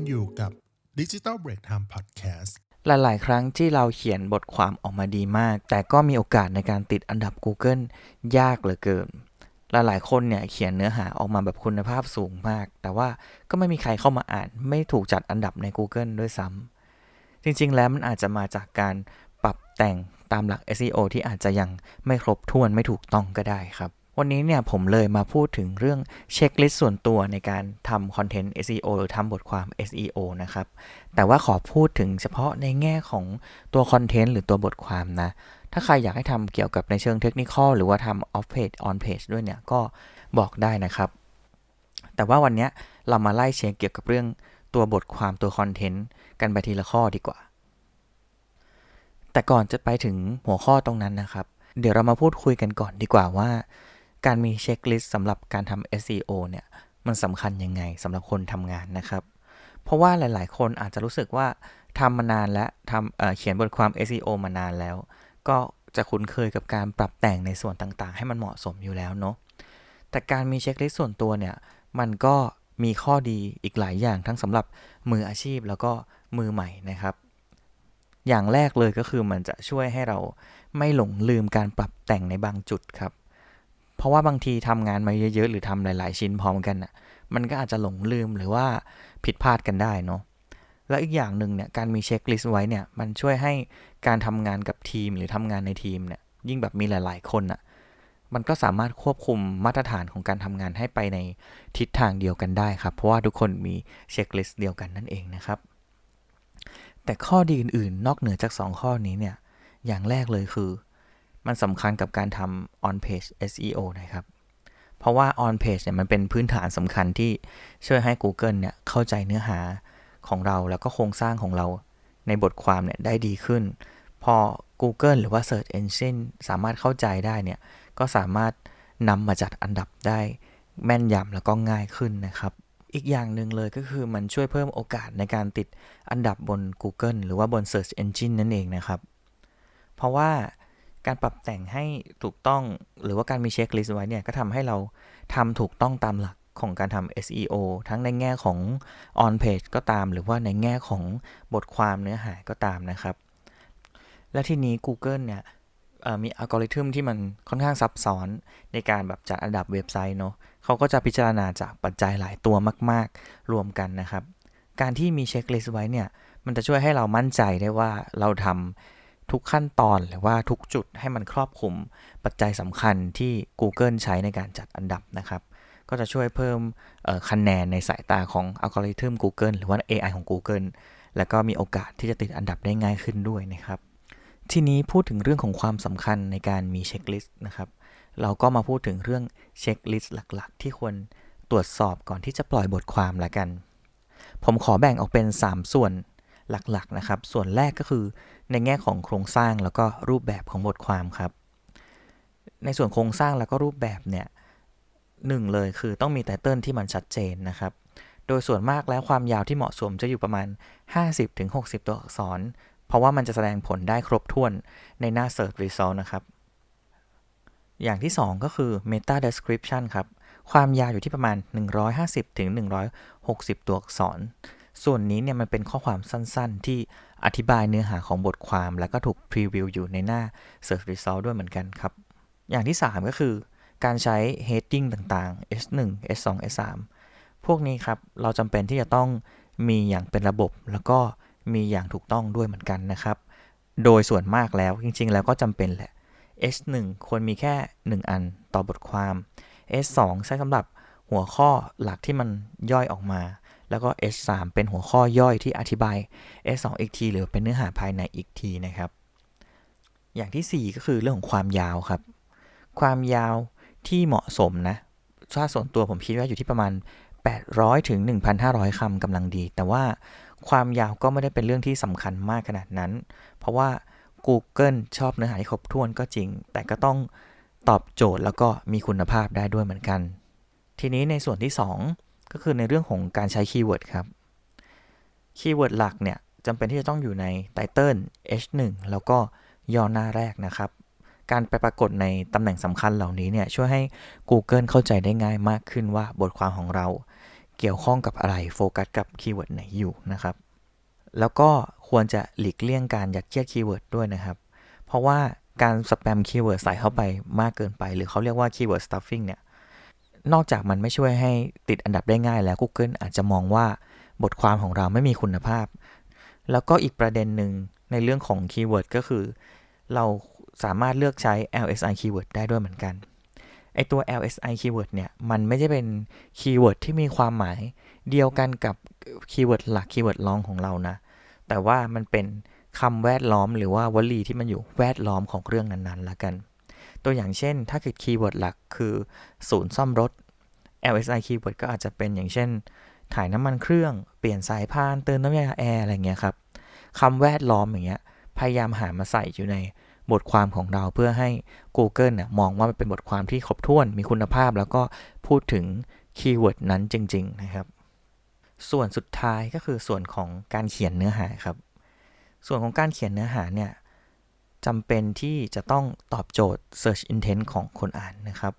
อยู่กับ Digital Break Time Podcast หลายๆครั้งที่เราเขียนบทความออกมาดีมากแต่ก็มีโอกาสในการติดอันดับ Google ยากเหลือเกินหลายๆคนเนี่ยเขียนเนื้อหาออกมาแบบคุณภาพสูงมากแต่ว่าก็ไม่มีใครเข้ามาอ่านไม่ถูกจัดอันดับใน Google ด้วยซ้ำจริงๆแล้วมันอาจจะมาจากการปรับแต่งตามหลัก SEO ที่อาจจะยังไม่ครบถ้วนไม่ถูกต้องก็ได้ครับวันนี้เนี่ยผมเลยมาพูดถึงเรื่องเช็คลิสต์ส่วนตัวในการทำคอนเทนต์ SEO หรือทำบทความ SEO นะครับแต่ว่าขอพูดถึงเฉพาะในแง่ของตัวคอนเทนต์หรือตัวบทความนะถ้าใครอยากให้ทำเกี่ยวกับในเชิงเทคนิคหรือว่าทำ off page on page ด้วยเนี่ยก็บอกได้นะครับแต่ว่าวันนี้เรามาไล่เช็คเกี่ยวกับเรื่องตัวบทความตัวคอนเทนต์กันไปทีละข้อดีกว่าแต่ก่อนจะไปถึงหัวข้อตรงนั้นนะครับเดี๋ยวเรามาพูดคุยกันก่อนดีกว่าว่าการมีเช็คลิสต์สำหรับการทำ SEO เนี่ยมันสำคัญยังไงสำหรับคนทำงานนะครับเพราะว่าหลายๆคนอาจจะรู้สึกว่าทำมานานและเขียนบทความ SEO มานานแล้วก็จะคุ้นเคยกับการปรับแต่งในส่วนต่างๆให้มันเหมาะสมอยู่แล้วเนาะแต่การมีเช็คลิสต์ส่วนตัวเนี่ยมันก็มีข้อดีอีกหลายอย่างทั้งสำหรับมืออาชีพแล้วก็มือใหม่นะครับอย่างแรกเลยก็คือมันจะช่วยให้เราไม่หลงลืมการปรับแต่งในบางจุดครับเพราะว่าบางทีทำงานมาเยอะๆหรือทำหลายๆชิ้นพร้อมกันน่ะมันก็อาจจะหลงลืมหรือว่าผิดพลาดกันได้เนาะแล้วอีกอย่างหนึ่งเนี่ยการมีเช็คลิสต์ไว้เนี่ยมันช่วยให้การทำงานกับทีมหรือทำงานในทีมเนี่ยยิ่งแบบมีหลายๆคนน่ะมันก็สามารถควบคุมมาตรฐานของการทำงานให้ไปในทิศทางเดียวกันได้ครับเพราะว่าทุกคนมีเช็คลิสต์เดียวกันนั่นเองนะครับแต่ข้อดีอื่นๆนอกเหนือจาก2ข้อนี้เนี่ยอย่างแรกเลยคือมันสำคัญกับการทำ on page SEO นะครับเพราะว่า on page เนี่ยมันเป็นพื้นฐานสำคัญที่ช่วยให้ Google เนี่ยเข้าใจเนื้อหาของเราแล้วก็โครงสร้างของเราในบทความเนี่ยได้ดีขึ้นพอ Google หรือว่า Search Engine สามารถเข้าใจได้เนี่ยก็สามารถนำมาจัดอันดับได้แม่นยำแล้วก็ง่ายขึ้นนะครับอีกอย่างหนึ่งเลยก็คือมันช่วยเพิ่มโอกาสในการติดอันดับบน Google หรือว่าบน Search Engine นั่นเองนะครับเพราะว่าการปรับแต่งให้ถูกต้องหรือว่าการมีเช็คลิสต์ไว้เนี่ยก็ทำให้เราทำถูกต้องตามหลักของการทำ SEO ทั้งในแง่ของ on page ก็ตามหรือว่าในแง่ของบทความเนื้อหาก็ตามนะครับและทีนี้ Google เนี่ยมีอัลกอริทึมที่มันค่อนข้างซับซ้อนในการแบบจัดอันดับเว็บไซต์เนาะเขาก็จะพิจารณาจากปัจจัยหลายตัวมากๆรวมกันนะครับการที่มีเช็คลิสต์ไว้เนี่ยมันจะช่วยให้เรามั่นใจได้ว่าเราทำทุกขั้นตอนหรือว่าทุกจุดให้มันครอบคลุมปัจจัยสำคัญที่ Google ใช้ในการจัดอันดับนะครับก็จะช่วยเพิ่มคะแนนในสายตาของอัลกอริทึม Google หรือว่า AI ของ Google แล้วก็มีโอกาสที่จะติดอันดับได้ง่ายขึ้นด้วยนะครับทีนี้พูดถึงเรื่องของความสำคัญในการมีเช็คลิสต์นะครับเราก็มาพูดถึงเรื่องเช็คลิสต์หลักๆที่ควรตรวจสอบก่อนที่จะปล่อยบทความละกันผมขอแบ่งออกเป็น3ส่วนหลักๆนะครับส่วนแรกก็คือในแง่ของโครงสร้างแล้วก็รูปแบบของบทความครับในส่วนโครงสร้างแล้วก็รูปแบบเนี่ยหนึ่งเลยคือต้องมีไตเติลที่มันชัดเจนนะครับโดยส่วนมากแล้วความยาวที่เหมาะสมจะอยู่ประมาณ 50-60 ตัวอักษรเพราะว่ามันจะแสดงผลได้ครบถ้วนในหน้า Search Result นะครับอย่างที่2ก็คือ Meta Description ครับความยาวอยู่ที่ประมาณ 150-160 ตัวอักษรส่วนนี้เนี่ยมันเป็นข้อความสั้นๆที่อธิบายเนื้อหาของบทความแล้วก็ถูกพรีวิวอยู่ในหน้า Search Result ด้วยเหมือนกันครับอย่างที่3ก็คือการใช้ heading ต่างๆ S1 S2 S3 พวกนี้ครับเราจำเป็นที่จะต้องมีอย่างเป็นระบบแล้วก็มีอย่างถูกต้องด้วยเหมือนกันนะครับโดยส่วนมากแล้วจริงๆแล้วก็จำเป็นแหละ S1 ควรมีแค่1อันต่อบทความ S2 ใช้สำหรับหัวข้อหลักที่มันย่อยออกมาแล้วก็ S3 เป็นหัวข้อย่อยที่อธิบาย S2 อีกทีหรือเป็นเนื้อหาภายในอีกทีนะครับอย่างที่4ก็คือเรื่องของความยาวครับความยาวที่เหมาะสมนะถ้าส่วนตัวผมคิดว่าอยู่ที่ประมาณ800 ถึง 1,500 คำกำลังดีแต่ว่าความยาวก็ไม่ได้เป็นเรื่องที่สำคัญมากขนาดนั้นเพราะว่า Google ชอบเนื้อหาที่ครบถ้วนก็จริงแต่ก็ต้องตอบโจทย์แล้วก็มีคุณภาพได้ด้วยเหมือนกันทีนี้ในส่วนที่2ก็คือในเรื่องของการใช้คีย์เวิร์ดครับคีย์เวิร์ดหลักเนี่ยจำเป็นที่จะต้องอยู่ในไตเติล H1 แล้วก็ย่อหน้าแรกนะครับการไปปรากฏในตำแหน่งสำคัญเหล่านี้เนี่ยช่วยให้ Google เข้าใจได้ง่ายมากขึ้นว่าบทความของเรา เกี่ยวข้องกับอะไรโฟกัสกับคีย์เวิร์ดไหนอยู่นะครับแล้วก็ควรจะหลีกเลี่ยงการยัดเยียดคีย์เวิร์ดด้วยนะครับเพราะว่าการสแปมคีย์เวิร์ดใส่เข้าไปมากเกินไปหรือเขาเรียกว่าคีย์เวิร์ดสตัฟฟิ้งเนี่ยนอกจากมันไม่ช่วยให้ติดอันดับได้ง่ายแล้ว Google อาจจะมองว่าบทความของเราไม่มีคุณภาพแล้วก็อีกประเด็นหนึ่งในเรื่องของคีย์เวิร์ดก็คือเราสามารถเลือกใช้ LSI keyword ได้ด้วยเหมือนกันไอตัว LSI keyword เนี่ยมันไม่ใช่เป็นคีย์เวิร์ดที่มีความหมายเดียวกันกับคีย์เวิร์ดหลักคีย์เวิร์ดรองของเรานะแต่ว่ามันเป็นคำแวดล้อมหรือว่าวลีที่มันอยู่แวดล้อมของเรื่องนั้นๆละกันตัวอย่างเช่นถ้าเกิดคีย์เวิร์ดหลักคือศูนย์ซ่อมรถ LSI keyword ก็อาจจะเป็นอย่างเช่นถ่ายน้ำมันเครื่องเปลี่ยนสายพานเติมน้ำยาแอร์อะไรเงี้ยครับคำแวดล้อมอย่างเงี้ยพยายามหามาใส่อยู่ในบทความของเราเพื่อให้ Google มองว่ามันเป็นบทความที่ครบถ้วนมีคุณภาพแล้วก็พูดถึงคีย์เวิร์ดนั้นจริงๆนะครับส่วนสุดท้ายก็คือส่วนของการเขียนเนื้อหาครับส่วนของการเขียนเนื้อหาเนี่ยจำเป็นที่จะต้องตอบโจทย์ search intent ของคนอ่านนะครับ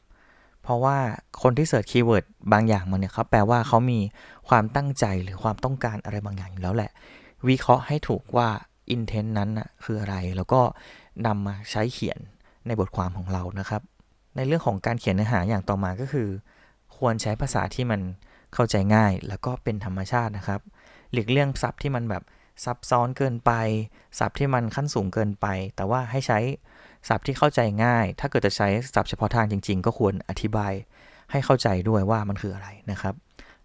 เพราะว่าคนที่เสิร์ชคีย์เวิร์ดบางอย่างมาเนี่ยเขาแปลว่าเขามีความตั้งใจหรือความต้องการอะไรบางอย่างอยู่แล้วแหละวิเคราะห์ให้ถูกว่า intent นั้นนะคืออะไรแล้วก็นำมาใช้เขียนในบทความของเรานะครับในเรื่องของการเขียนเนื้อหาอย่างต่อมาก็คือควรใช้ภาษาที่มันเข้าใจง่ายแล้วก็เป็นธรรมชาตินะครับหลีกเลี่ยงศัพท์ที่มันแบบซับซ้อนเกินไปศัพท์ที่มันขั้นสูงเกินไปแต่ว่าให้ใช้ศัพท์ที่เข้าใจง่ายถ้าเกิดจะใช้ศัพท์เฉพาะทางจริงๆก็ควรอธิบายให้เข้าใจด้วยว่ามันคืออะไรนะครับ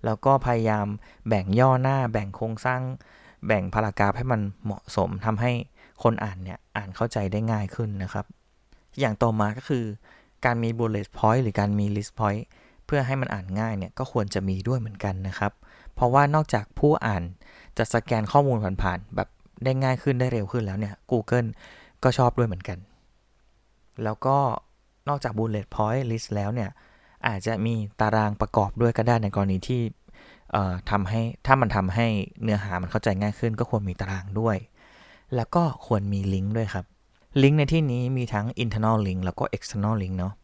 แล้วก็พยายามแบ่งย่อหน้าแบ่งโครงสร้างแบ่งพารากราฟให้มันเหมาะสมทำให้คนอ่านเนี่ยอ่านเข้าใจได้ง่ายขึ้นนะครับอย่างต่อมาก็คือการมี bullet point หรือการมี list point เพื่อให้มันอ่านง่ายเนี่ยก็ควรจะมีด้วยเหมือนกันนะครับเพราะว่านอกจากผู้อ่านจะสแกนข้อมูลผ่านๆแบบได้ง่ายขึ้นได้เร็วขึ้นแล้วเนี่ย Google ก็ชอบด้วยเหมือนกันแล้วก็นอกจาก bullet point list แล้วเนี่ยอาจจะมีตารางประกอบด้วยก็ได้ในกรณีที่ทำให้ถ้ามันทำให้เนื้อหามันเข้าใจง่ายขึ้นก็ควรมีตารางด้วยแล้วก็ควรมีลิงก์ด้วยครับลิงก์ในที่นี้มีทั้ง internal link แล้วก็ external link เนาะ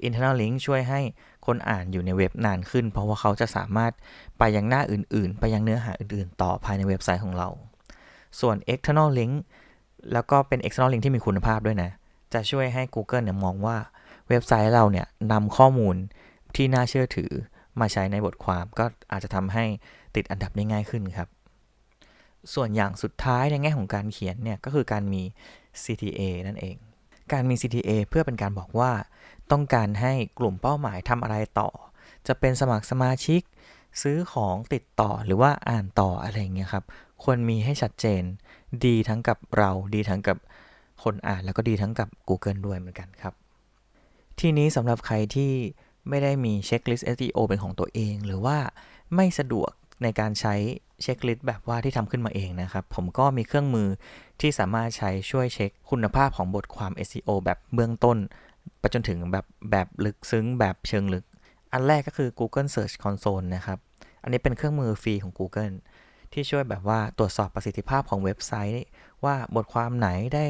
internal link ช่วยให้คนอ่านอยู่ในเว็บนานขึ้นเพราะว่าเขาจะสามารถไปยังหน้าอื่นๆไปยังเนื้อหาอื่นๆต่อภายในเว็บไซต์ของเราส่วน external link แล้วก็เป็น external link ที่มีคุณภาพด้วยนะจะช่วยให้ Google เนี่ยมองว่าเว็บไซต์เราเนี่ยนำข้อมูลที่น่าเชื่อถือมาใช้ในบทความก็อาจจะทำให้ติดอันดับได้ง่ายขึ้นครับส่วนอย่างสุดท้ายในแง่ของการเขียนเนี่ยก็คือการมี CTA นั่นเองการมี CTA เพื่อเป็นการบอกว่าต้องการให้กลุ่มเป้าหมายทำอะไรต่อจะเป็นสมัครสมาชิกซื้อของติดต่อหรือว่าอ่านต่ออะไรอย่างเงี้ยครับควรมีให้ชัดเจนดีทั้งกับเราดีทั้งกับคนอ่านแล้วก็ดีทั้งกับ Google ด้วยเหมือนกันครับทีนี้สำหรับใครที่ไม่ได้มีเช็คลิสต์ SEO เป็นของตัวเองหรือว่าไม่สะดวกในการใช้เช็คลิสต์แบบว่าที่ทำขึ้นมาเองนะครับผมก็มีเครื่องมือที่สามารถใช้ช่วยเช็คคุณภาพของบทความ SEO แบบเบื้องต้นไปจนถึงแบบลึกซึ้งแบบเชิงลึกอันแรกก็คือ Google Search Console นะครับอันนี้เป็นเครื่องมือฟรีของ Google ที่ช่วยแบบว่าตรวจสอบประสิทธิภาพของเว็บไซต์ว่าบทความไหนได้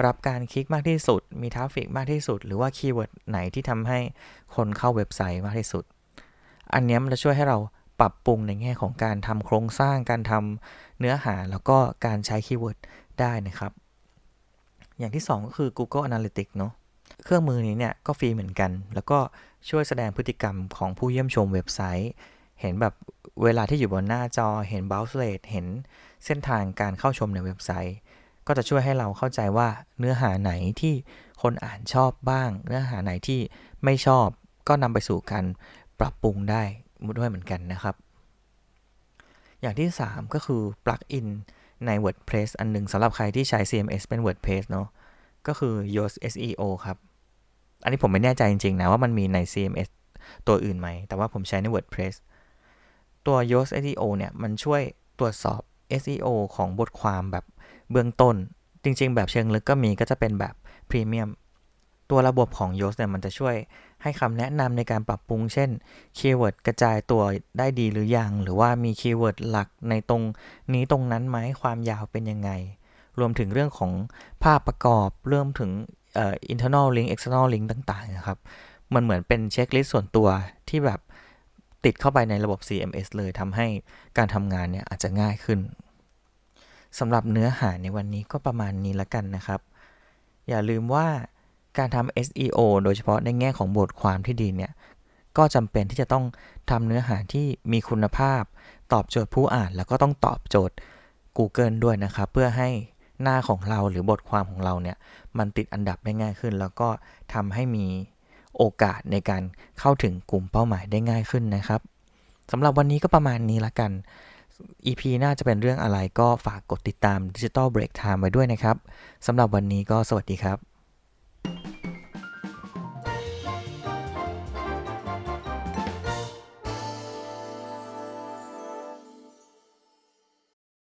รับการคลิกมากที่สุดมีทราฟฟิกมากที่สุดหรือว่าคีย์เวิร์ดไหนที่ทำให้คนเข้าเว็บไซต์มากที่สุดอันนี้มันจะช่วยให้เราปรับปรุงในแง่ของการทำโครงสร้างการทำเนื้อหาแล้วก็การใช้คีย์เวิร์ดได้นะครับอย่างที่2ก็คือ Google Analytics เนาะเครื่องมือนี้เนี่ยก็ฟรีเหมือนกันแล้วก็ช่วยแสดงพฤติกรรมของผู้เยี่ยมชมเว็บไซต์เห็นแบบเวลาที่อยู่บนหน้าจอเห็น bounce rate เห็นเส้นทางการเข้าชมในเว็บไซต์ก็จะช่วยให้เราเข้าใจว่าเนื้อหาไหนที่คนอ่านชอบบ้างเนื้อหาไหนที่ไม่ชอบก็นำไปสู่การปรับปรุงได้ด้วยเหมือนกันนะครับอย่างที่3ก็คือ plugin ใน WordPress อันนึงสำหรับใครที่ใช้ CMS เป็น WordPress เนาะก็คือ Yoast SEO ครับอันนี้ผมไม่แน่ใจจริงๆนะว่ามันมีใน CMS ตัวอื่นไหมแต่ว่าผมใช้ใน WordPress ตัว Yoast SEO เนี่ยมันช่วยตรวจสอบ SEO ของบทความแบบเบื้องต้นจริงๆแบบเชิงลึกก็มีก็จะเป็นแบบพรีเมียมตัวระบบของ Yoast เนี่ยมันจะช่วยให้คำแนะนำในการปรับปรุงเช่นคีย์เวิร์ดกระจายตัวได้ดีหรือยังหรือว่ามีคีย์เวิร์ดหลักในตรงนี้ตรงนั้นไหมความยาวเป็นยังไงรวมถึงเรื่องของภาพประกอบเริ่มถึงinternal link external link ต่างๆนะครับมันเหมือนเป็นเช็คลิสต์ส่วนตัวที่แบบ ติดเข้าไปในระบบ CMS เลยทำให้การทำงานเนี่ยอาจจะง่ายขึ้นสำหรับเนื้อหาในวันนี้ก็ประมาณนี้ละกันนะครับอย่าลืมว่าการทำ SEO โดยเฉพาะในแง่ของบทความที่ดีเนี่ยก็จำเป็นที่จะต้องทำเนื้อหาที่มีคุณภาพตอบโจทย์ผู้อ่านแล้วก็ต้องตอบโจทย์ Google ด้วยนะครับเพื่อให้หน้าของเราหรือบทความของเราเนี่ยมันติดอันดับได้ง่ายขึ้นแล้วก็ทำให้มีโอกาสในการเข้าถึงกลุ่มเป้าหมายได้ง่ายขึ้นนะครับสำหรับวันนี้ก็ประมาณนี้ละกัน EP หน้าจะเป็นเรื่องอะไรก็ฝากกดติดตาม Digital Break Time ไว้ด้วยนะครับสำหรับวันนี้ก็สวัสดีครับ